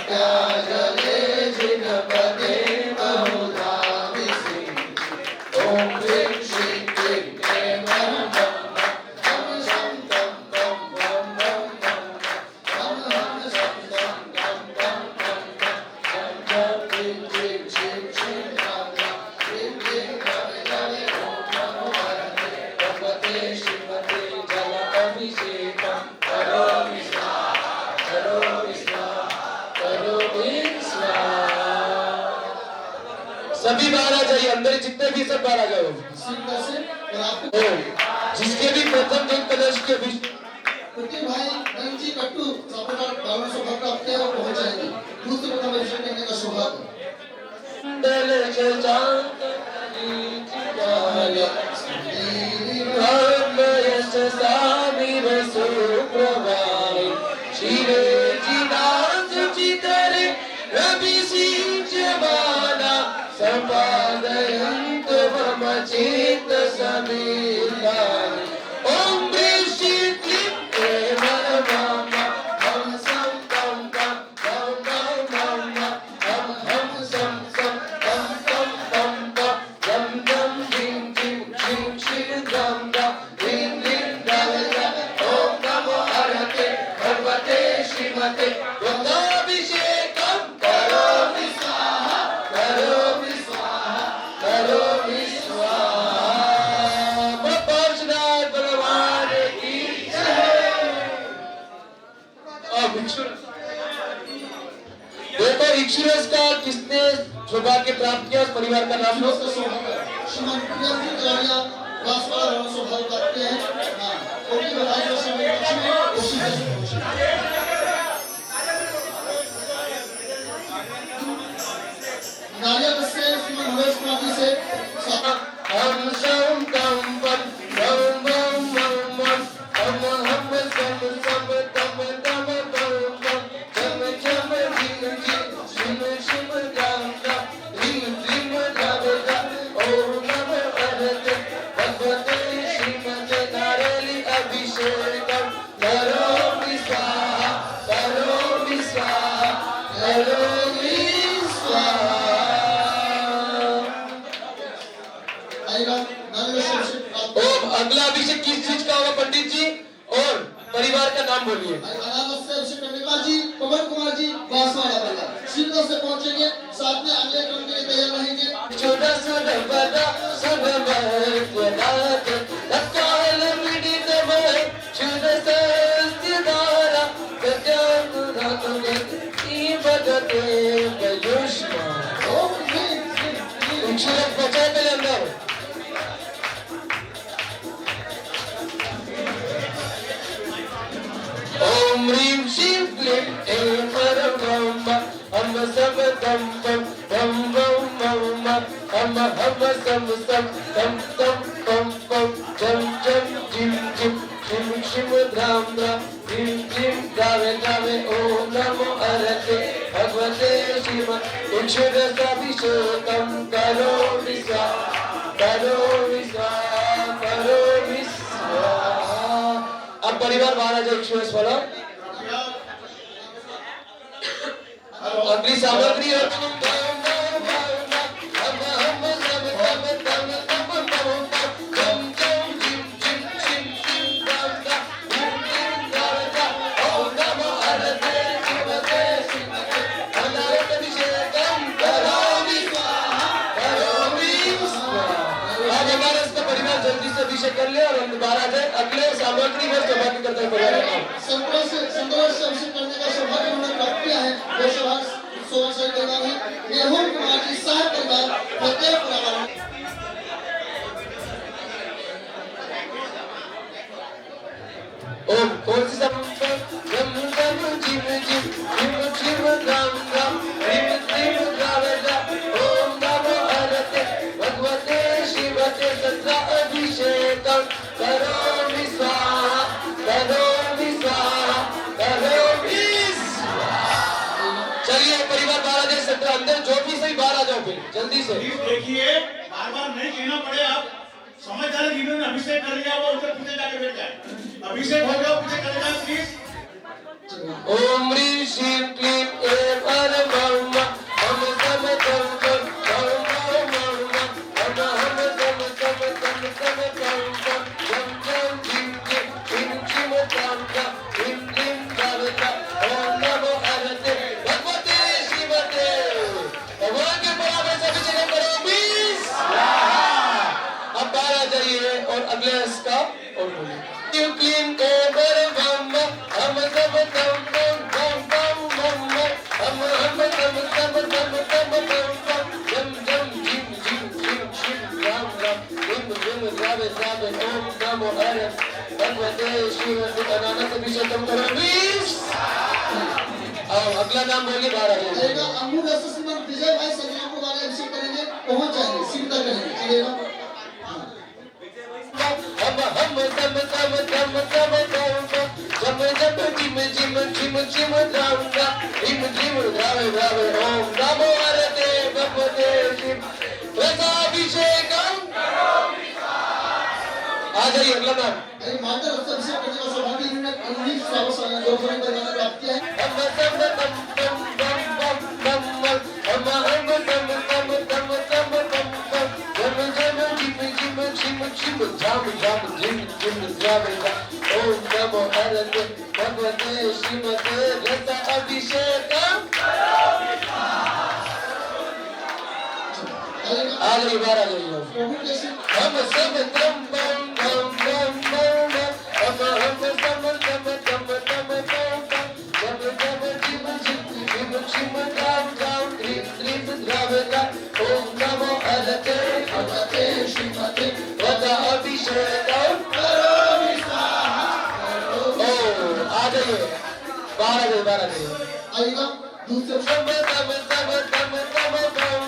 त्यागले जिनपदे बहुधा विसी ओम ह्रीं श्रीं क्लीं ऐं वं वं हम शं तं वं वं वं वं हम शं तं वं वं वं हम ह्रीं क्लीं श्रीं श्रीं राम राम ह्रीं क्लीं गवे गवे ओम नमो हरते भगवते श्रीमते जल अभिषेकं करोमि स्वाहा करोमि स्वाहा करोमि स्वाहा। सभी बाहर आ जाइए, अंदर जितने भी सब बाहर आ जाओ। जिसके भी प्रथम दिन कलश के बीच कुत्ती भाई रंजी कट्टू सपना गाँव से भक्त अपने आप पहुंच जाएंगे। दूसरे प्रथम अभिषेक करने का सौभाग्य दल चांद सामीर सुप्रभाई शिरे जिनाज चितरे रवि सिंच बाला संपादयंत मम चित्त समीलानि ओम ऋषि क्लीं ऐं वं वं हम सं तं तं वं वं वं हम सं सं तं तं तं तं जं जं जिं जिं शिं शिं गं गं ह्रीं ह्रीं गवे गवे ओम नमो हरते भगवते श्रीमते रुद्राभिषेकं करोमि स्वाहा करोमि स्वाहा करोमि स्वाहा। पार्श्वनाथ भगवान की जय। अब देखो इक्षुरस का किसने सौभाग्य प्राप्त किया, उस परिवार का नाम लो। श्रीमान प्रियंकी कलारिया वासवाड़ा गाँव से भाग करते हैं। हाँ उनकी बधाई और समय लक्ष्मी उसी से नारियल से श्रीमान हरेश कुमार जी से हम शं तं वं वं वं वं वं हम सं सं तम तम वं वं जम जम जिं जिं शिं शिं गं गं ह्रीं ह्रीं गवे गवे ओम नमो हरते भगवते श्रीमते नारेली अभिषेकं करोमि स्वाहा करोमि स्वाहा करोमि स्वाहा। आएगा नारियल से अभिषेक प्राप्त ओम अगला अभिषेक किस चीज का होगा पंडित जी, और परिवार का नाम बोलिए। अनाथ से अभिषेक करने का जी पवन कुमार जी बांसवाड़ा परिवार शीघ्र से पहुंचेंगे, साथ में अगले क्रम के लिए तैयार रहेंगे। छोटा सुन बड़ा सब मर्द तत्काल मिडित भय शुद्ध सस्तिदारा सत्याग रातोगे ई बदते पयुष्मा ओम ह्रीं श्रीं क्लीं इक्षुरस बचा मेरे अंदर। ओम ह्रीं श्रीं क्लीं ऐं वं वं हम सब तं तं वं वं वं हम सं सं तं तं पं पं जं जं जिं जिं शिं शिं द्रां द्रां ह्रीं क्लीं गावे गावे ओम नमो हरते भगवते श्रीमते इक्षुरसाभिषेकं करोमि स्वाहा करोमि स्वाहा करोमि स्वाहा। अब परिवार बाहर आ जाए इक्षुरस वाला। अगली सामग्री है जल्दी से अभिषेक कर ले और बाहर आ जाए। अगले सामग्री में सौभाग्य करता है परिवार का संतोष से अभिषेक करने का सौभाग्य उन्होंने प्राप्त किया है। वो सोलह सौ परिवार है मेहुल कुमार जी साह परिवार फतेहपुरा वाला। ओम कौन सी सब जम जम जिम जिम जिम जिम राम राम रिम रिम गावे गा ओम नमो हरते भगवते शिवते सत्रा अभिषेकं करोमि स्वाहा करोमि स्वाहा करोमि स्वाहा। चलिए परिवार बाहर आ जाए, सत्रा अंदर जो भी सही बाहर आ जाओ फिर जल्दी से। देखिए बार-बार नहीं कहना पड़े, आप समझ जाए जिन्होंने अभिषेक कर लिया वो उधर पीछे जाके बैठ जाए। अभिषेक हो गया पीछे चले जाए प्लीज। ओम ह्रीं श्रीं क्लीं ऐं भगवते श्रीमती अनानस अभिषेकम करो प्लीज। अगला नाम बोलिए बाहर आ जाइए। आएगा अंगूर रस श्रीमान विजय भाई संग्राम को वाले अभिषेक करेंगे, पहुंच जाएंगे, सीधा करेंगे, चलेगा। हम तम तम तम तम जम जम जिम जिम जिम जिम राउंडा जिम जिम रावे रावे ओम नमो हरते भगवते शिव रसाभिषेकम। आ जाइए अगला नाम। अरे माता रस अभिषेक करने का सौभाग्य इन्होंने 19 सालों से दो फरवरी पर मैंने प्राप्त किया है। हम तम तम तम तम तम हम तम तम तम तम तम जम जम जिम जिम जिम जिम जाम जाम जिम जिम जावे ओम नमो हरते भगवते श्रीमते रसाभिषेकम। आ जाइए बाहर आ जाइए। प्रभु के श्री हम सब तम बम बम बम बम हम तम तम तम तम बम जम जम जिम जिम जिम जिम जाम जाम क्रीम क्रीम द्रावका ओम नमो हरते भगवते श्रीमते रसाभिषेकम। ओ आ जाइए बाहर आ जाइए बाहर आ जाइए। आएगा दूसरे तम तम तम तम तम बम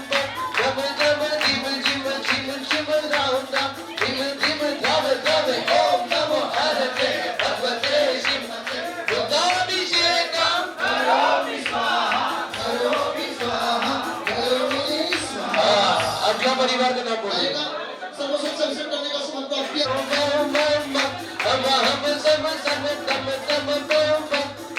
जम जम जिम जिम जिम जिम राउंडा जिम जिम धावे धावे ओम नमो हरते भगवते श्रीमते रसाभिषेकम। करोमि स्वाहा करोमि स्वाहा। अगला परिवार का नाम बोलिए। आएगा सर्वश्रेष्ठ अभिषेक करने का सौभाग्य प्राप्त किया। हम सम सम तम तम बम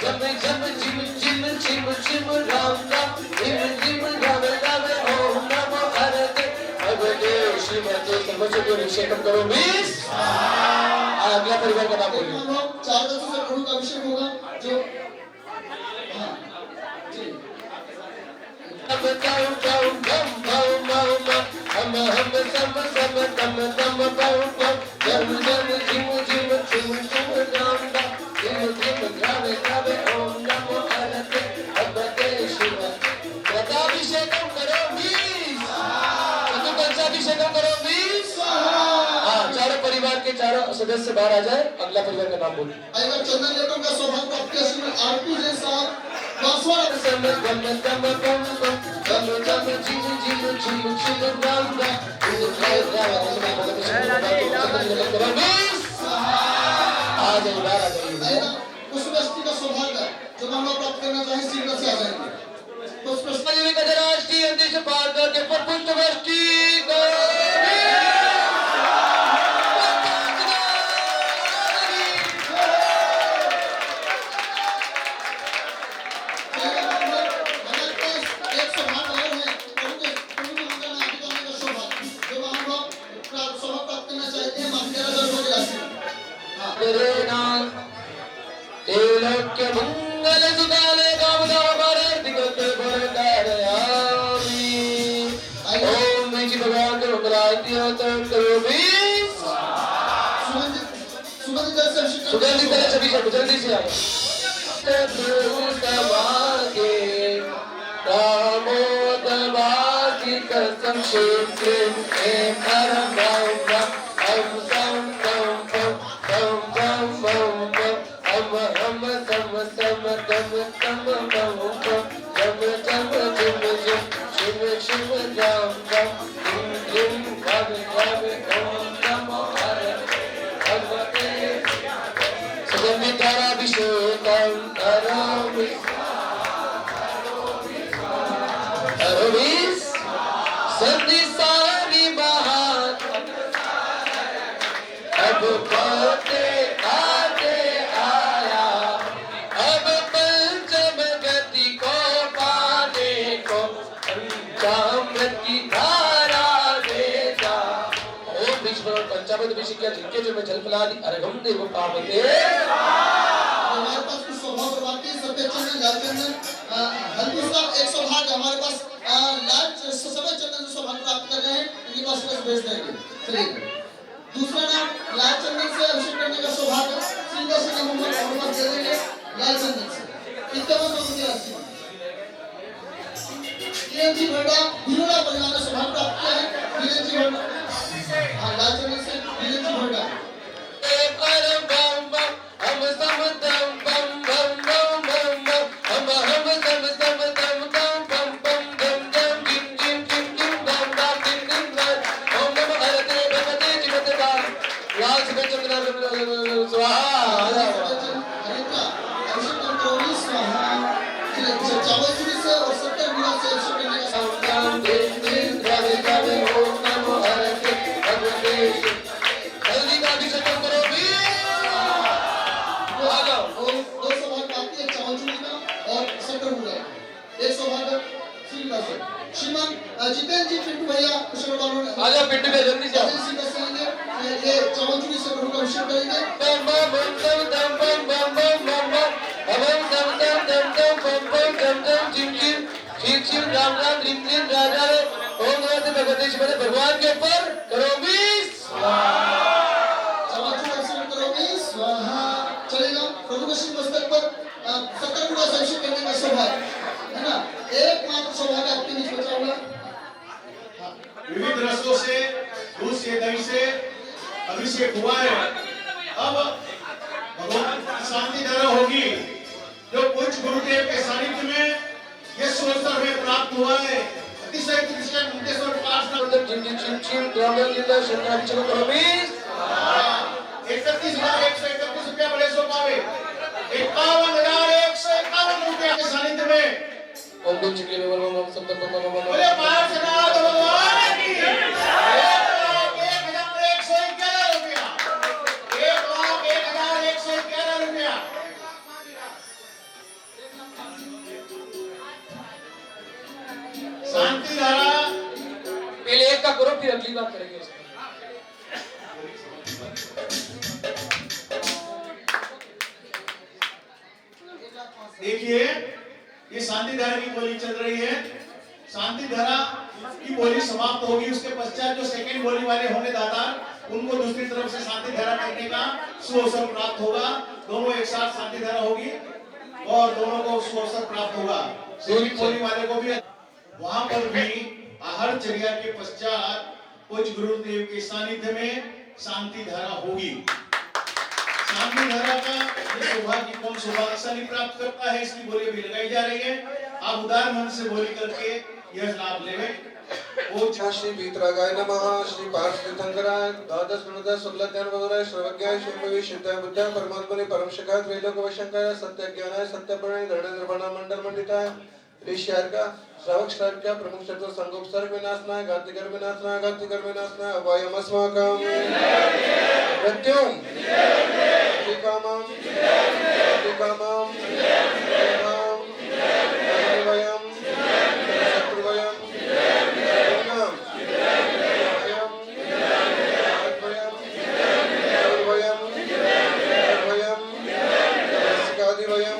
जम जम जिम जिम जिम जिम राउंडा जिम जिम धावे धावे ओम नमो हरते भगवते श्रीमते सर्वश्रेष्ठ करो मिस। अगला परिवार का नाम बोलिए। हम लोग 4 दसों से प्रभु का अभिषेक होगा जो हाँ जी हम तम तम बम बम हम सम सम तम तम बम जम जम जिम जिम जिम जिम राउंडा जिम जिम धावे धावे ओम नमो हरते भगवते श्रीमते रसाभिषेकम करो मिस। अभिषेकम करो मिस। हाँ चारों परिवार के चारों सदस्य बाहर आ जाए। अगला परिवार का नाम बोलिए। आएगा चंदन लेटों का सौभाग्य प्राप्त किया श्रीमती आरती जैन साहब बांसवाड़ा। सम तम तम बम जम जम जिम जिम जिम जिम राउंडा जिम धावे धावे करो मिस। आ जाइए बाहर आ जाइए। आएगा पुष्पवृष्टि का सौभाग्य जो मानव प्राप्त करना चाहे शीघ्र से आ जाएंगे। पुष्पवृष्टि राष्ट्रीय अंतरिक्ष पार करके पुष्पवृष्टि एक सौभाग्य और है प्रभु के मंदिर में आगे करने का सौभाग्य जो मानव सौभाग्य प्राप्त करना चाहते हैं माफी तेरे नाम तेलक्य मंगल सुदाले कामदा हमारे दिगंत भरदारयामी ओम जी भगवान के मंगलारती होतं करो बीस। सुगंधित जल से अभिषेक सुगंधित जल से अभिषेक जल्दी से आओ। तमागे दामोदवासी कसम क्षेत्र में परम हम सम तम तम तम बम हम सम सम तम तम बम जम जम जिम जिम शिव शिव राम राम जिम जिम भावे भावे ओम नमो हरते भगवते सुगंधिताभिषेकम करोमि करोमि संधि सारी बात अब पौते आते आया अब पंचम गति को पाने को पंचामृत की धारा दे जा। ओम विष्णु पंचामृत अभिषेक जिनके जो में जल पिला दी अर्घम देव पावते। हमारे पास कुछ सौभाग्य बाकी है। सफेद चंदन लाल चंदन हल्दी का एक सौभाग्य हमारे पास लाल सफेद चंदन जो सौभाग्य प्राप्त कर रहे हैं इनके पास बस भेज देंगे। चलिए दूसरा नाम लाल चंदन से अभिषेक करने का सौभाग्य सीधा से मोहम्मद हमारे पास दे देंगे लाल चंदन से। कितना बस होगी राशि जी भरडा बिरोड़ा परिवार ने सौभाग्य प्राप्त किया है। जी भरडा हाँ लाल चंदन से जी भरडा जितेंद्र जी पिंटू भैया कुशल बालों आ जाओ पिंटू भैया जल्दी से आओ। जी का सही है ये चौधरी से प्रभु का अभिषेक करेंगे बम बम बम बम बम बम बम बम बम बम दम दम दम दम बम बम दम दम चिम चिम चिम चिम राम राम रिम रिम राजा ओम नमः भगवते शिवाय भगवान के ऊपर करो बीस चौधरी का अभिषेक करोगे स्वाहा चलेगा प्रभु के श्री मस्तक पर 70 गुना से अभिषेक करने का सौभाग्य है ना एकमात्र सौभाग्य आपके बीच बचा हुआ विविध रसों से दूध से दही से अभिषेक हुआ है। अब भगवान की शांति धारा होगी जो कुछ गुरुदेव के सानिध्य में ये सोचकर हमें प्राप्त हुआ है। अतिशय कृष्ण मुंडेश्वर प्रार्थना चिम चिम चिम चिम ग्रामीण जिला शंकर चलो करो बीस 31,131 रुपया बड़े सो पावे 51,151 रुपया के सानिध्य में ओम दम चिकले में बम बम सब बम बम बम बोले पार से ना तो भगवान की 1,01,111 रुपया 1,01,111 रुपया शांति धारा पहले एक का करो फिर अगली बात करेंगे उसका। देखिए ये शांति धारा की बोली चल रही है। शांति धारा की बोली समाप्त होगी उसके पश्चात जो सेकंड बोली वाले होंगे दातार उनको दूसरी तरफ से शांति धारा करने का सुअवसर प्राप्त होगा। दोनों एक साथ शांति धारा होगी और दोनों को सुअवसर प्राप्त होगा। सेकंड बोली वाले को भी वहां पर भी आहार चर्या के पश्चात कुछ गुरुदेव के सानिध्य में शांति धारा होगी। शांति धारा का ये सौभाग्य कौन सौभाग्यशाली प्राप्त करता है इसकी बोली भी लगाई जा रही है। आप उदार मन से बोली करके यह लाभ लेवें। ओ श्री भीतरागाय नमः श्री पार्श्वतीर्थंकराय द्वादश गुणोदय शुक्लज्ञान वगैरह श्रवज्ञाय शुभवी सिद्धाय बुद्धाय परमात्मने परम शिखाय त्रैलोक वशंकराय सत्य ज्ञानाय सत्यपराय धरणेन्द्र बना मंडल मंडिताय ऋषियार का श्रावक श्रावक का प्रमुख शत्रु संगोपसर विनाशनाय घातिकर विनाशनाय अभयम अस्माकं प्रत्युम टिकामं वयम शत्रुवयम पूर्णम वयम सिकादिवयम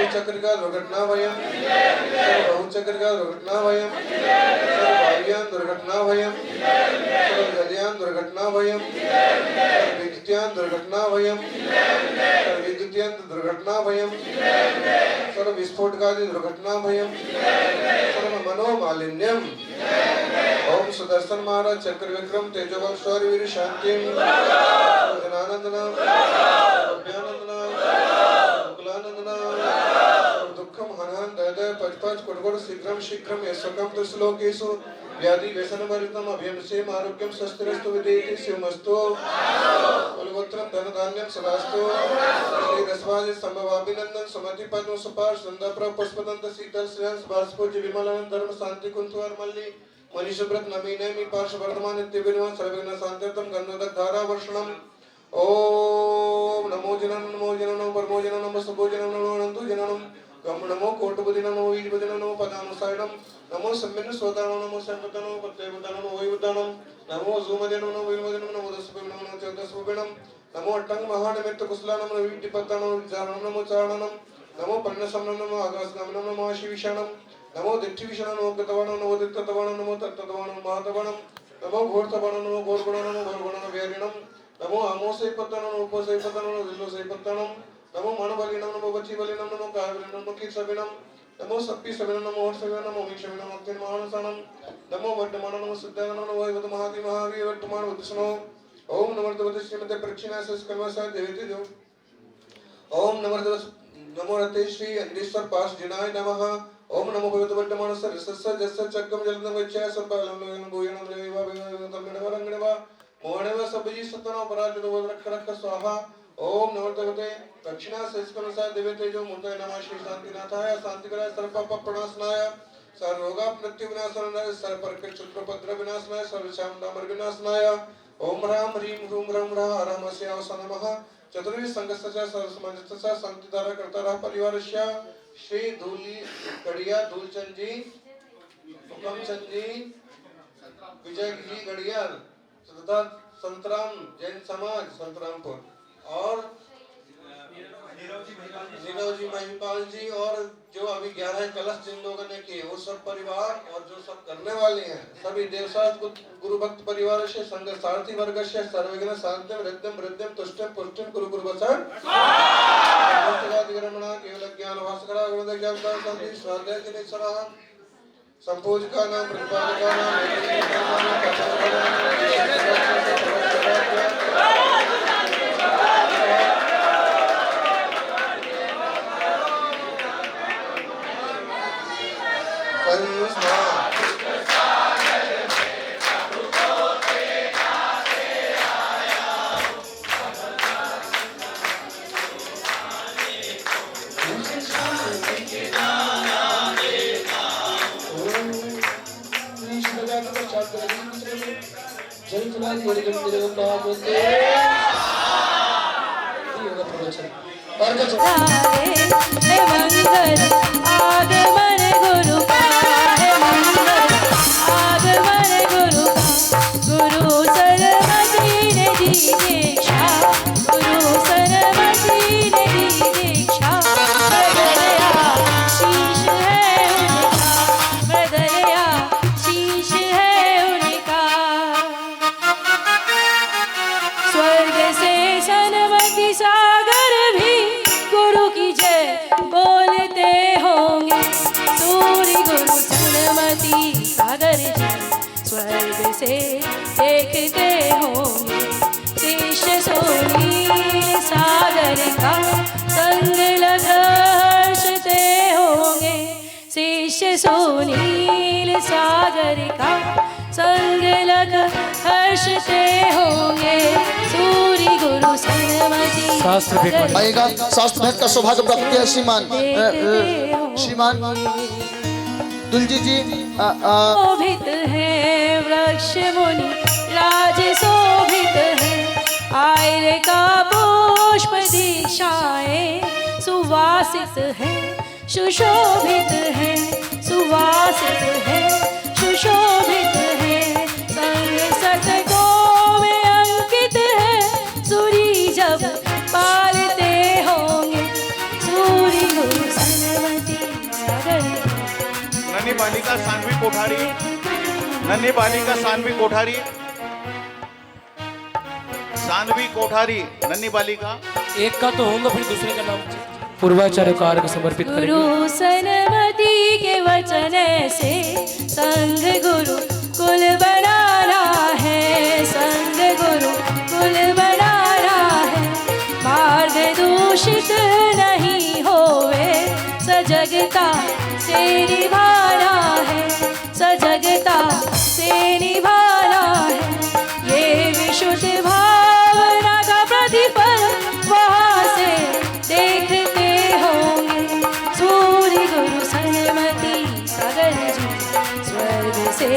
चक्रिका दुर्घटना वयम बहुचक्रिका दुर्घटना वयम भाग्यान दुर्घटना वयम जलियान दुर्घटना वयम विद्युत्यान दुर्घटना वयम विद्युत्यान दुर्घटना वयम सर्व विस्फोटकादि दुर्घटना वयम सर्व मनोमालिन्यम ओम सुदर्शन महाराज चक्र विक्रम तेजोबल शौर्य वीर शांति जनानंदना अभ्यानंदना मुकुलानंदना दुःखम हनन दय पचपच कुटकुट शीघ्रम शीघ्रम यशकम दुश्लोकेषु व्याधि व्यसनभरितम अभ्यंसेम आरोग्यम स्वस्तिरस्तु विदेहि शिवमस्तु कुलगोत्रम धन धान्यम सदास्तु श्री रसवाज संभवाभिनंदन सुमति पद्म सुपार सुंदर पुष्पदंत शीतल श्रेयस बाष्पोज विमलन धर्म शांति कुंतुवर मल्ली मनीषव्रत नमीनमी पार्श्व वर्तमान नित्य विनोद सर्वज्ञ शांतितम गंधोदक धारा वर्षणम ओम नमो जननम परमो जननम सबो जननम नमो जननम गम नमो कोटपति नमो वीरपति नमो पदानुसारणम नमो सम्मिन्न स्वदानम नमो संपतनम पत्तेवदानम वैवदानम नमो जुमदेनम नमो विलमदेनम नमो दसपनम नमो चौदसपनम नमो अट्टंग महानिमित्त कुशलानम नमो विट्टिपत्तनम विचारणम नमो चारणम नमो पन्नसमनम नमो आगासनम नमो शिविषणम नमो दिट्ठिविषणम नमो गतवणम नमो दित्ततवणम नमो तत्ततवणम महातवणम नमो घोरतवणम नमो घोरगुणम नमो घोरगुणम व्यारिणम नमो अमोसे पत्तनम नमो उपसे पत्तनम नमो दिलोसे पत्तनम नमो मनबलिनम नमो बच्ची बलिनम नमो कायबलिनम नमो कीर्सबिनम नमो सप्पी सविन नमो हर्षविन नमो मीक्षविन नमो अग्नि महानसानम नमो वर्धमान नमो सिद्धान नमो वैवत महाति महावीर वर्तमान उद्दिष्णो ओम नमो श्रीमते प्रक्षिणा सस्कर्मसा देवते जो ओम नमो रते श्री अंधेश्वर पास जिनाय नमः ओम नमो भगवते वर्तमान सरसस्य जस्य चक्रम जलदम गच्छाय सपालं गोयनं देवा तमिलवा रंगणवा मोहणवा सबजी सतना पराजो रख रख स्वाहा ओम नमो भगवते दक्षिणा सस्कर्मसा देवते जो मूर्तये नमः श्री शांतिनाथाय शांतिकराय सर्वपाप प्रणाशनाय सर्वरोगा मृत्यु विनाशनाय सर्वपर्क शत्रुपद्र विनाशनाय सर्वशाम दामर विनाशनाय ओम राम ह्रीम ह्रूम रम रामस्य अवसान नमः चतुर्विध संघस्य सर्वसमाजस्य शांतिधारा कर्ता परिवारस्य श्री धूली गड़िया धूलचंद जी हुकमचंद जी विजय जी गड़िया तथा संतराम जैन समाज संतरामपुर और नीरव जी महिपाल जी और जो अभी 11 कलश जिन लोगों ने किए वो सब परिवार और जो सब करने वाले हैं सभी देवसात गुरु भक्त परिवार से संघ सारथी वर्ग से सर्वज्ञ शांतम हृदयम हृदयम तुष्टम पुष्टम गुरु गुरु बसन ग्रहणा केवल ज्ञान भास्करा गुरुदेव ज्ञान शांति स्वाध्याय के सलाह संपूज का नाम प्रतिपादक का नाम आगमन गुरु का है मंगल आगमन गुरु का गुरु सरस्वती ने दी दीक्षा गुरु सरस्वती ने दी दीक्षा बदलया शीश है उनका बदलया शीश है उनका स्वर्ग से सनमति सागर भी गुरु की जय बोलते होंगे सूर्य गुरु सनमति सागर जी स्वर्ग से देखते होंगे शिष्य सोनील सागर का संग लग हर्षते होंगे शिष्य सोनील सागर का संग लग हर्षते होंगे सूर्य गुरु सनमति आएगा शास्त्र भेद का सौभाग्य प्राप्त किया श्रीमान दुलजी जी शोभित है वृक्ष मुनि राज शोभित है आयर का पुष्प दिशाएं सुवासित है सुशोभित है सुवासित है सुशोभित है संग शतकों में अंकित है सूरी जब पालते होंगे सूरी गुरु सनमति सागर नन्ही बालिका सानवी कोठारी नन्ही बालिका सानवी कोठारी सानवी कोठारी नन्ही बालिका एक का तो होगा फिर दूसरे का नाम पूर्वाचार्य कार्य को समर्पित करेंगे। गुरु सनमति के वचन से संग गुरु कुल बनाना है संग गुरु कुल बनाना है मार्ग दूषित नहीं होवे सजगता से निभाना है सजगता से निभाना है ये विशुद्ध भावना का प्रतिफल वहाँ से देखते होंगे सूर्य गुरु सनमति सागर जी स्वर्ग से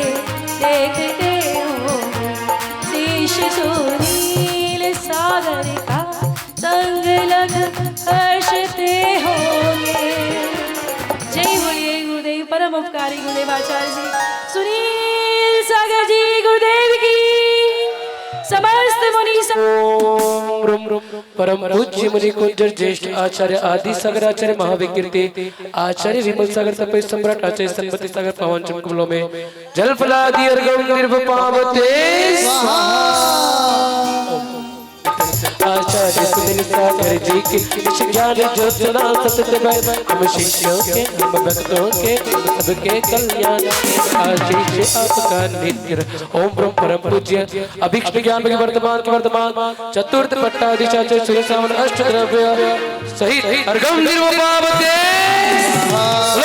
देखते होंगे शीश सुनील सागर का संग लग हर्षते होंगे जय बोलिए गुरुदेव परम उपकारी गुरुदेव आचार्य जी सुनील सागर जी गुरुदेव की समस्त मुनि परम पूज्य मुनि कुंजर ज्येष्ठ आचार्य आदि सागर आचार्य महाविकीर्ति आचार्य विमल सागर तपे सम्राट आचार्य सन्मति सागर पावन चमकमलों में जल फलादि अर्घम निर्वपावते आचार्य सुनील सागर जी के इस ज्ञान जो सदा सत्य में हम शिष्यों के हम भक्तों के हम सबके कल्याण के आशीष आपका नित्य रहे। ओम ब्रह्म परम पूज्य अभीष्ट ज्ञान के वर्तमान चतुर्थ पट्टाधीशाचार्य श्री श्रावण अष्टद्रव्य सहित अर्घम निर्वपावते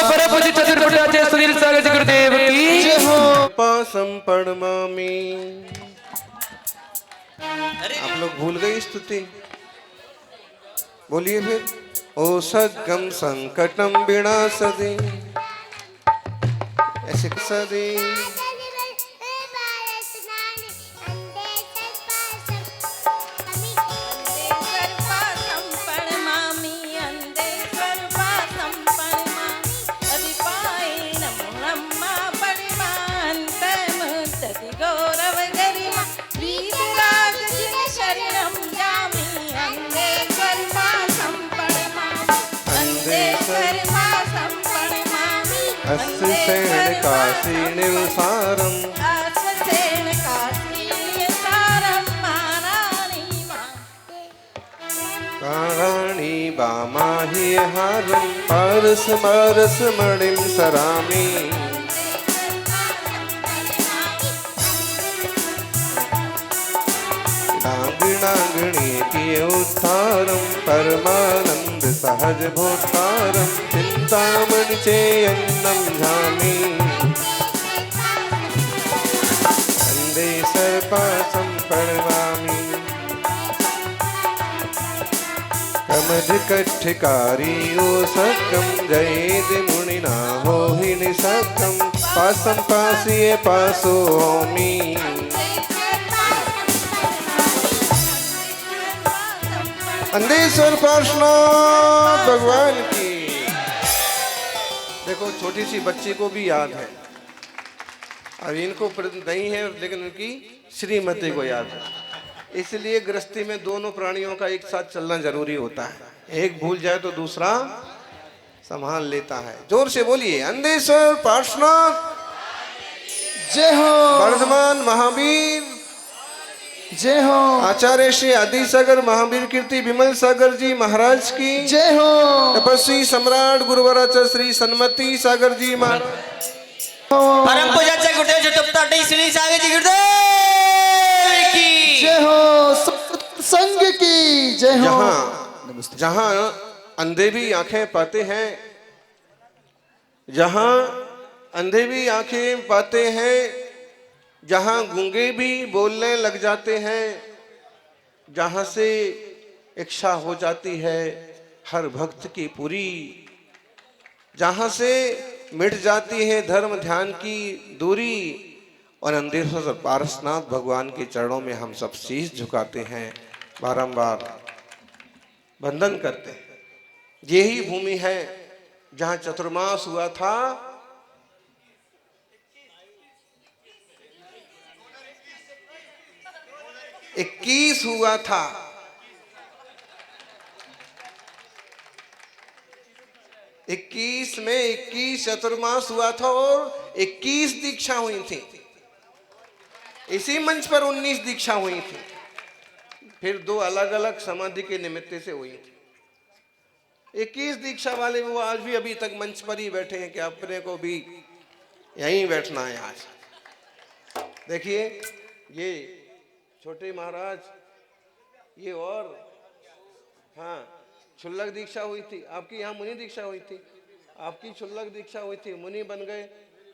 परम पूज्य चतुर्थ पट्टाचार्य सुनील सागर जी गुरुदेव की जय हो। पासम पड़मामी। आप लोग भूल गए स्तुति, बोलिए फिर। ओ सद्गम संकटम विनाशदे, ऐसे सदे अस्सेन काशी निवसारम काराणी बामाहि हारम पारस मारस मणिम सरामी डांगणी किए उद्धारम परमानंद सहज भूतारम चिंतामणि चेयन्नम झामी वंदे सर्पासम प्रणमामि कमध कठ्ठकारी ओ सक्कम जयेद मुनिना होहि निसक्कम पासम पासिये पासो होमी अंधेश्वर पार्श्वनाथ भगवान की। देखो छोटी सी बच्ची को भी याद है, अब इनको नहीं है लेकिन उनकी श्रीमती को याद है, इसलिए गृहस्थी में दोनों प्राणियों का एक साथ चलना जरूरी होता है। एक भूल जाए तो दूसरा संभाल लेता है। जोर से बोलिए अंधेश्वर पार्श्वनाथ जय हो। वर्धमान महावीर जय हो। आचार्य श्री आदि सागर महावीर कीर्ति विमल सागर जी महाराज की जय हो। तपस्वी सम्राट गुरुवराचार्य श्री सन्मति सागर जी महाराज परम पूज्य गुरुदेव चतुर्थ श्री सागर जी गुरुदेव की जय हो। संघ की जय हो। जहां अंधे भी आंखें पाते हैं, जहां अंधे भी आंखें पाते हैं, जहां गूंगे भी बोलने लग जाते हैं, जहां से इच्छा हो जाती है हर भक्त की पूरी, जहां से मिट जाती है धर्म ध्यान की दूरी, और अंधेश्वर पारसनाथ भगवान के चरणों में हम सब शीश झुकाते हैं, बारंबार वंदन करते हैं। यही भूमि है जहां चतुर्मास हुआ था, 21 हुआ था। 21 में 21 चतुर्मास हुआ था और 21 दीक्षा हुई थी। इसी मंच पर 19 दीक्षा हुई थी, फिर 2 अलग अलग समाधि के निमित्त से हुई थी। 21 दीक्षा वाले वो आज भी अभी तक मंच पर ही बैठे हैं कि अपने को भी यहीं बैठना है। आज देखिए ये छोटे महाराज, ये और हाँ क्षुल्लक दीक्षा हुई थी, आपकी यहाँ मुनि दीक्षा हुई थी, आपकी क्षुल्लक दीक्षा हुई थी, मुनि बन गए,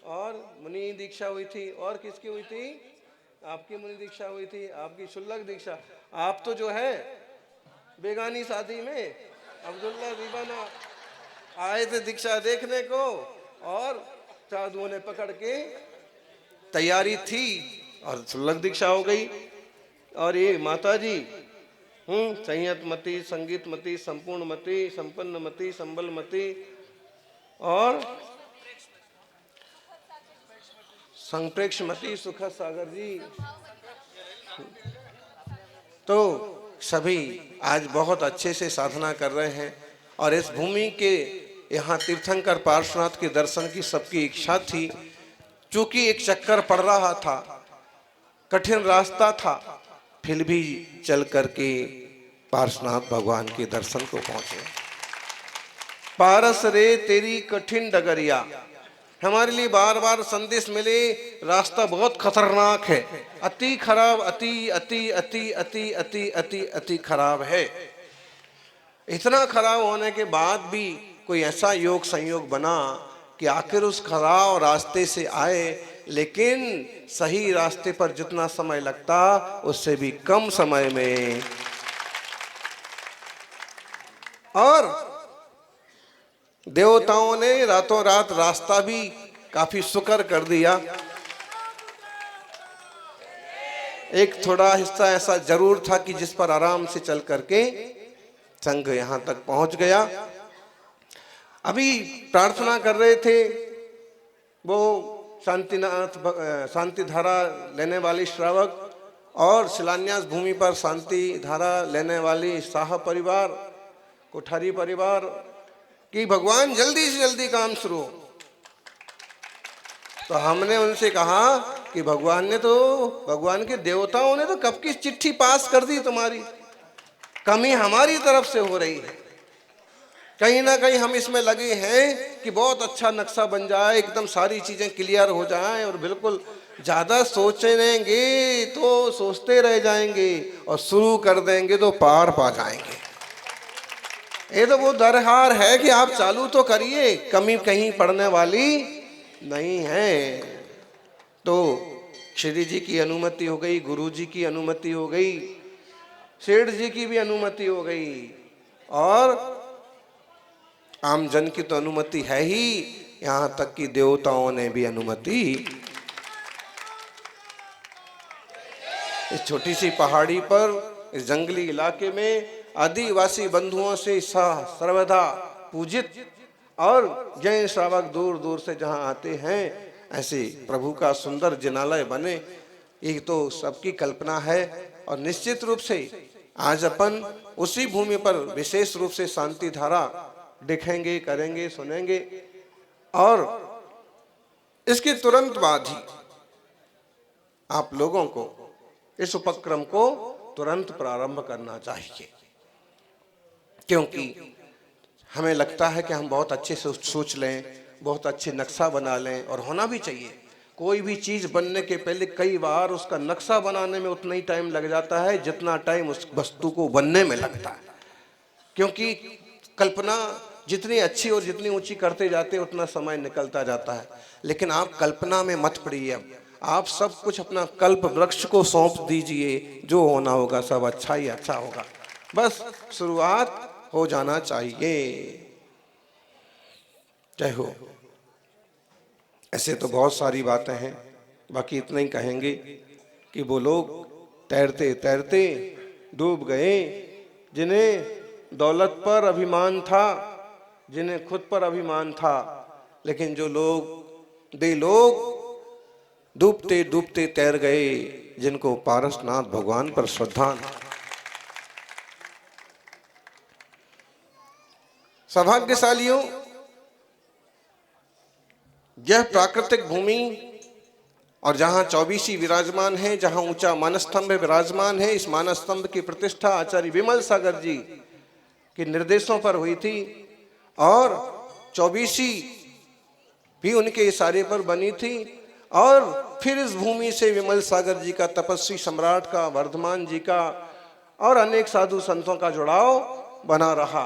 और मुनि दीक्षा हुई थी, और किसकी हुई थी? आपकी मुनि दीक्षा हुई थी, आपकी क्षुल्लक दीक्षा। आप तो जो है बेगानी शादी में अब्दुल्ला दीवाना आए थे दीक्षा देखने को, और साधुओं ने पकड़ के तैयारी थी और क्षुल्लक दीक्षा हो गई। और ये माता जी संयतमती, संगीतमती, संपूर्णमती, संपन्नमती, संबलमती और संप्रेक्षमती सुख सागर जी, तो सभी आज बहुत अच्छे से साधना कर रहे हैं। और इस भूमि के यहाँ तीर्थंकर पार्श्वनाथ के दर्शन की सबकी इच्छा थी। चूंकि एक चक्कर पड़ रहा था, कठिन रास्ता था, फिर भी चल करके पार्श्वनाथ भगवान के दर्शन को पहुंचे। पारस रे तेरी कठिन डगरिया, हमारे लिए बार बार संदेश मिले, रास्ता बहुत खतरनाक है, अति खराब, अति अति अति अति अति अति अति खराब है। इतना खराब होने के बाद भी कोई ऐसा योग संयोग बना कि आखिर उस खराब रास्ते से आए, लेकिन सही रास्ते पर जितना समय लगता उससे भी कम समय में, और देवताओं ने रातों रात रास्ता भी काफी सुकर कर दिया। एक थोड़ा हिस्सा ऐसा जरूर था कि जिस पर आराम से चल करके संघ यहां तक पहुंच गया। अभी प्रार्थना कर रहे थे वो शांति धारा लेने वाली श्रावक और शिलान्यास भूमि पर शांति धारा लेने वाली शाह परिवार, कोठारी परिवार, कि भगवान जल्दी से जल्दी काम शुरू हो। तो हमने उनसे कहा कि भगवान के देवताओं ने तो कब की चिट्ठी पास कर दी, तुम्हारी कमी हमारी तरफ से हो रही है। कहीं ना कहीं हम इसमें लगे हैं कि बहुत अच्छा नक्शा बन जाए, एकदम सारी चीजें क्लियर हो जाएं, और बिल्कुल ज्यादा सोचेंगे तो सोचते रह जाएंगे और शुरू कर देंगे तो पार पा जाएंगे। ये तो वो दरहार है कि आप चालू तो करिए, कमी कहीं पड़ने वाली नहीं है। तो श्री जी की अनुमति हो गई, गुरु जी की अनुमति हो गई, सेठ जी की भी अनुमति हो गई, और आम जन की तो अनुमति है ही, यहां तक कि देवताओं ने भी अनुमति। इस छोटी सी पहाड़ी पर, इस जंगली इलाके में आदिवासी बंधुओं से सर्वदा पूजित और जैन श्रावक दूर दूर से जहां आते हैं, ऐसे प्रभु का सुंदर जिनालय बने, ये तो सबकी कल्पना है। और निश्चित रूप से आज अपन उसी भूमि पर विशेष रूप से शांति धारा देखेंगे, करेंगे, सुनेंगे, और इसके तुरंत बाद ही आप लोगों को इस उपक्रम को तुरंत प्रारंभ करना चाहिए, क्योंकि हमें लगता है कि हम बहुत अच्छे से सोच लें, बहुत अच्छे नक्शा बना लें, और होना भी चाहिए। कोई भी चीज़ बनने के पहले कई बार उसका नक्शा बनाने में उतना ही टाइम लग जाता है जितना टाइम उस वस्तु को बनने में लगता है, क्योंकि कल्पना जितनी अच्छी और जितनी ऊंची करते जाते उतना समय निकलता जाता है। लेकिन आप कल्पना में मत पड़िए, अब आप सब कुछ अपना कल्प वृक्ष को सौंप दीजिए, जो होना होगा सब अच्छा ही अच्छा होगा, बस शुरुआत हो जाना चाहिए। जय हो। ऐसे तो बहुत सारी बातें हैं, बाकी इतना ही कहेंगे कि वो लोग तैरते तैरते डूब गए, जिन्हें दौलत पर अभिमान था, जिन्हें खुद पर अभिमान था, लेकिन जो लोग डूबते डूबते तैर गए, जिनको पारसनाथ भगवान पर श्रद्धा। सौभाग्यशालियों, यह प्राकृतिक भूमि और जहां 24 विराजमान है, जहां ऊंचा मानस्तंभ विराजमान है, इस मानस्तंभ की प्रतिष्ठा आचार्य विमल सागर जी के निर्देशों पर हुई थी, और 24 भी उनके इशारे पर बनी थी। और फिर इस भूमि से विमल सागर जी का, तपस्वी सम्राट का, वर्धमान जी का और अनेक साधु संतों का जुड़ाव बना रहा।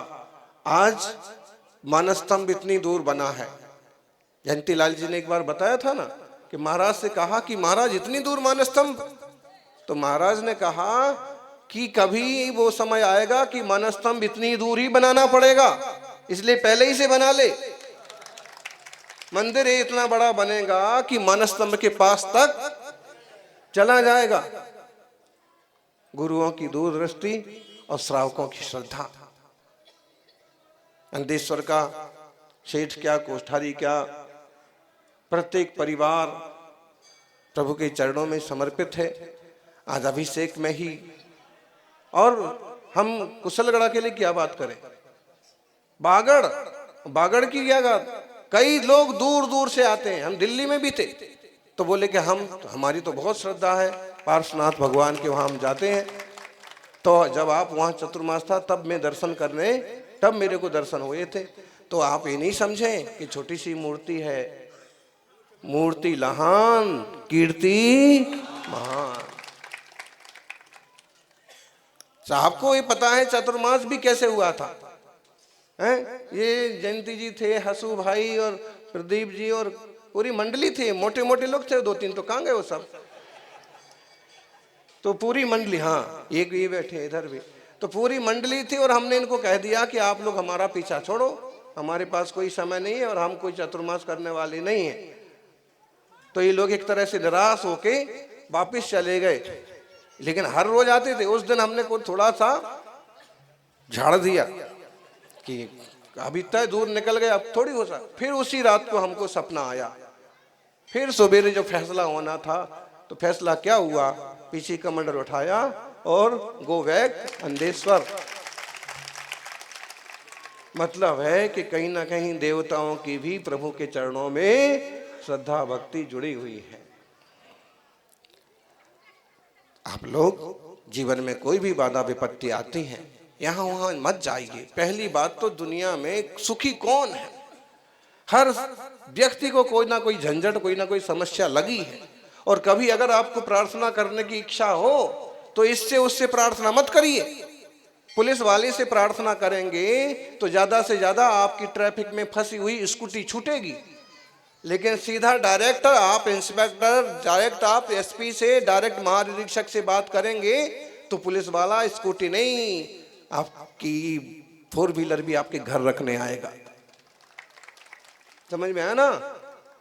आज मानस्तंभ इतनी दूर बना है। जयंतीलाल जी ने एक बार बताया था ना कि महाराज से कहा कि महाराज इतनी दूर मानस्तंभ, तो महाराज ने कहा कि कभी वो समय आएगा कि मानस्तंभ इतनी दूर ही बनाना पड़ेगा, इसलिए पहले ही से बना ले। मंदिर इतना बड़ा बनेगा कि मानस्तंभ के पास तक चला जाएगा। गुरुओं की दूरदृष्टि और श्रावकों की श्रद्धा। अंधेश्वर का, सेठ क्या, कोठारी क्या, प्रत्येक परिवार प्रभु के चरणों में समर्पित है। आज अभिषेक में ही, और हम कुशलगढ़ के लिए क्या बात करें, बागड़ की क्या बात। कई लोग दूर दूर से आते हैं, हम दिल्ली में भी थे तो बोले कि हमारी तो बहुत श्रद्धा है पार्श्वनाथ भगवान के, वहां हम जाते हैं। तो जब आप वहाँ चतुर्मास था तब मैं दर्शन करने, तब मेरे को दर्शन हुए थे। तो आप ये नहीं समझें कि छोटी सी मूर्ति है, मूर्ति लहान कीर्ति महान। आपको ये पता है चतुर्मास भी कैसे हुआ था? हैं? ये जयंती जी थे, हसू भाई और प्रदीप जी और पूरी मंडली थी, मोटे मोटे लोग थे, 2-3 तो कहाँ गए वो सब? तो पूरी मंडली, हाँ एक ये बैठे इधर भी, तो पूरी मंडली थी। और हमने इनको कह दिया कि आप लोग हमारा पीछा छोड़ो, हमारे पास कोई समय नहीं है और हम कोई चतुर्मास करने वाले नहीं है। तो ये लोग एक तरह से निराश होके वापिस चले गए। लेकिन हर रोज आते थे। उस दिन हमने को थोड़ा सा झाड़ दिया कि अभी तय दूर निकल गए, अब थोड़ी हो सकता। फिर उसी रात को हमको सपना आया। फिर सवेरे जो फैसला होना था, तो फैसला क्या हुआ? पीछे कमंडल उठाया और गो बैक अंधेश्वर। मतलब है कि कहीं ना कहीं देवताओं की भी प्रभु के चरणों में श्रद्धा भक्ति जुड़ी हुई है। आप लोग जीवन में कोई भी बाधा विपत्ति आती है, यहाँ वहाँ मत जाइए। पहली बात तो दुनिया में सुखी कौन है? हर व्यक्ति को कोई ना कोई झंझट, कोई ना कोई समस्या लगी है। और कभी अगर आपको प्रार्थना करने की इच्छा हो तो इससे उससे प्रार्थना मत करिए। पुलिस वाले से प्रार्थना करेंगे तो ज्यादा से ज्यादा आपकी ट्रैफिक में फंसी हुई स्कूटी छूटेगी। लेकिन सीधा डायरेक्ट आप इंस्पेक्टर, डायरेक्ट आप एसपी से, डायरेक्ट महानिरीक्षक से बात करेंगे तो पुलिस वाला स्कूटी नहीं, आपकी 4 व्हीलर भी आपके घर रखने आएगा। समझ में आया ना?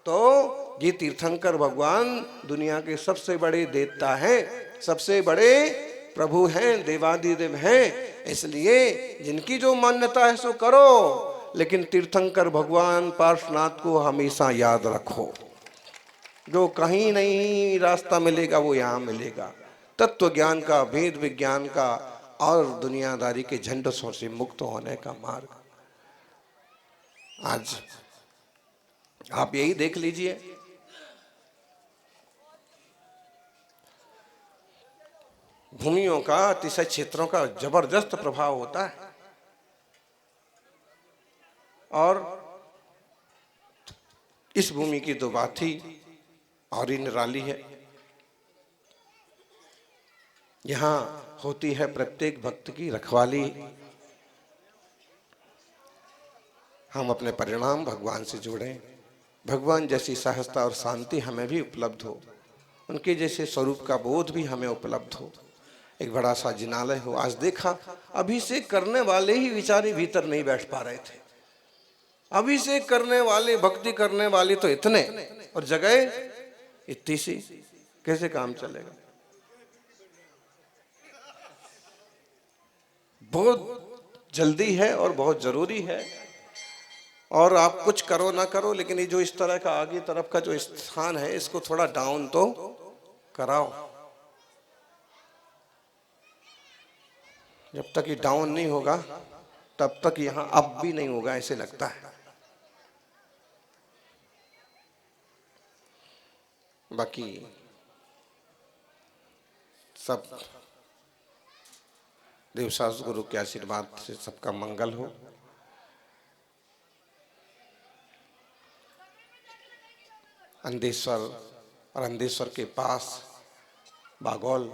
तो ये तीर्थंकर भगवान दुनिया के सबसे बड़े देवता हैं, सबसे बड़े प्रभु हैं, देवादिदेव हैं। इसलिए जिनकी जो मान्यता है सो करो, लेकिन तीर्थंकर भगवान पार्श्वनाथ को हमेशा याद रखो। जो कहीं नहीं रास्ता मिलेगा वो यहाँ मिलेगा। तत्व ज्ञान का, वेद विज्ञान का और दुनियादारी के झंझटों से मुक्त होने का मार्ग। आज आप यही देख लीजिए, भूमियों का, अतिशय क्षेत्रों का जबरदस्त प्रभाव होता है। और इस भूमि की तो बात ही और ही निराली है। यहाँ होती है प्रत्येक भक्त की रखवाली। हम अपने परिणाम भगवान से जोड़ें, भगवान जैसी सहजता और शांति हमें भी उपलब्ध हो, उनके जैसे स्वरूप का बोध भी हमें उपलब्ध हो। एक बड़ा सा जिनालय हो। आज देखा, अभिषेक करने वाले ही बेचारे भीतर नहीं बैठ पा रहे थे। अभिषेक करने वाले, भक्ति करने वाले तो इतने, और जगह इतनी सी, कैसे काम चलेगा? बहुत जल्दी है और बहुत जरूरी है। और आप कुछ करो ना करो, लेकिन ये जो इस तरह का आगे तरफ का जो स्थान है, इसको थोड़ा डाउन तो कराओ। जब तक ये डाउन नहीं होगा तब तक यहाँ अप भी नहीं होगा, ऐसे लगता है। बाकी सब देवशास्त्र गुरु के आशीर्वाद से सबका मंगल हो। अंधेश्वर, और अंधेश्वर के पास बागौल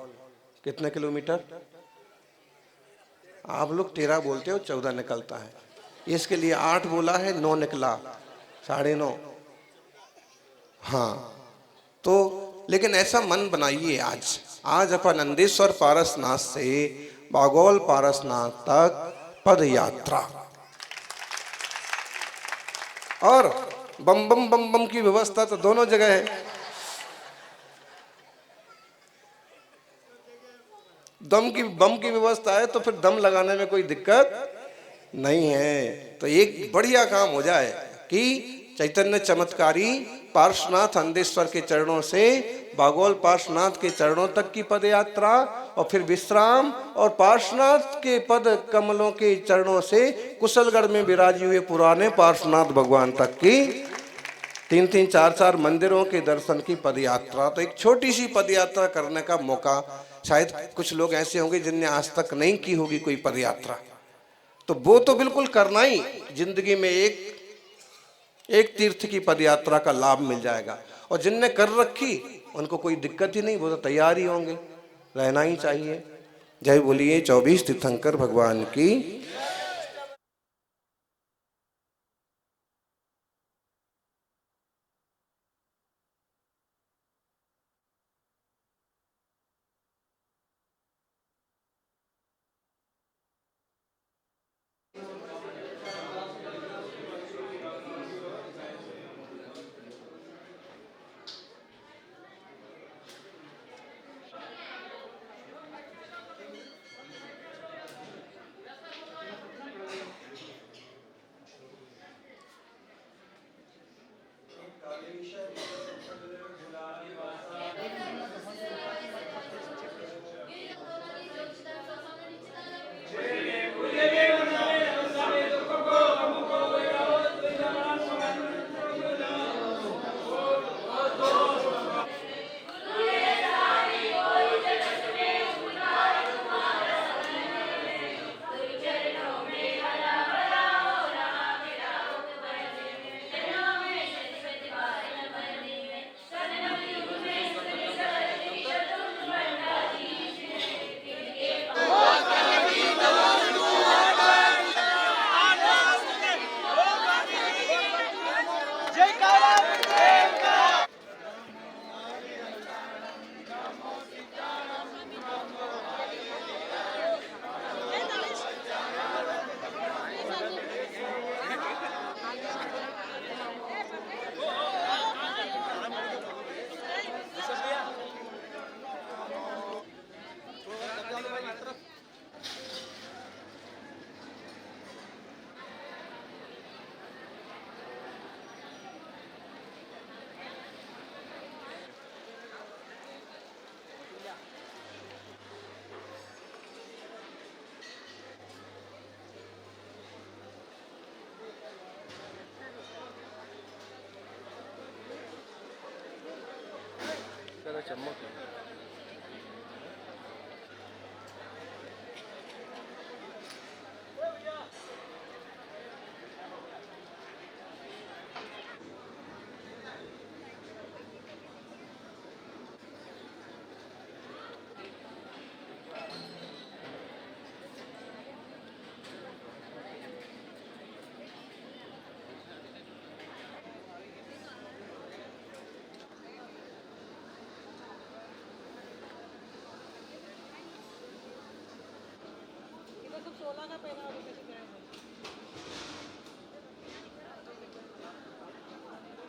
कितने किलोमीटर? आप लोग 13 बोलते हो, 14 निकलता है। इसके लिए 8 बोला है, 9 निकला, 9.5। हाँ, तो लेकिन ऐसा मन बनाइए, आज अपन अंधेश्वर पारसनाथ से बागौल पारसनाथ तक पद यात्रा, और बम बम बम बम की व्यवस्था तो दोनों जगह है। बम की व्यवस्था है तो फिर दम लगाने में कोई दिक्कत नहीं है। तो एक बढ़िया काम हो जाए कि चैतन्य चमत्कारी पार्श्वनाथ अंधेश्वर के चरणों से बागौल पार्श्वनाथ के चरणों तक की पद यात्रा, और फिर विश्राम और पार्श्वनाथ के पद कमलों के चरणों से कुशलगढ़ में विराजी हुए पुराने पार्श्वनाथ भगवान तक की 3-3, 4-4 मंदिरों के दर्शन की पद यात्रा। तो एक छोटी सी पद यात्रा करने का मौका शायद कुछ लोग ऐसे होंगे जिनने आज तक नहीं की होगी कोई पदयात्रा, तो वो तो बिल्कुल करना ही, जिंदगी में एक तीर्थ की पदयात्रा का लाभ मिल जाएगा। और जिनने कर रखी उनको कोई दिक्कत ही नहीं, वो तो तैयार ही होंगे, रहना ही चाहिए। जय बोलिए 24 तीर्थंकर भगवान की। सोलह का पहना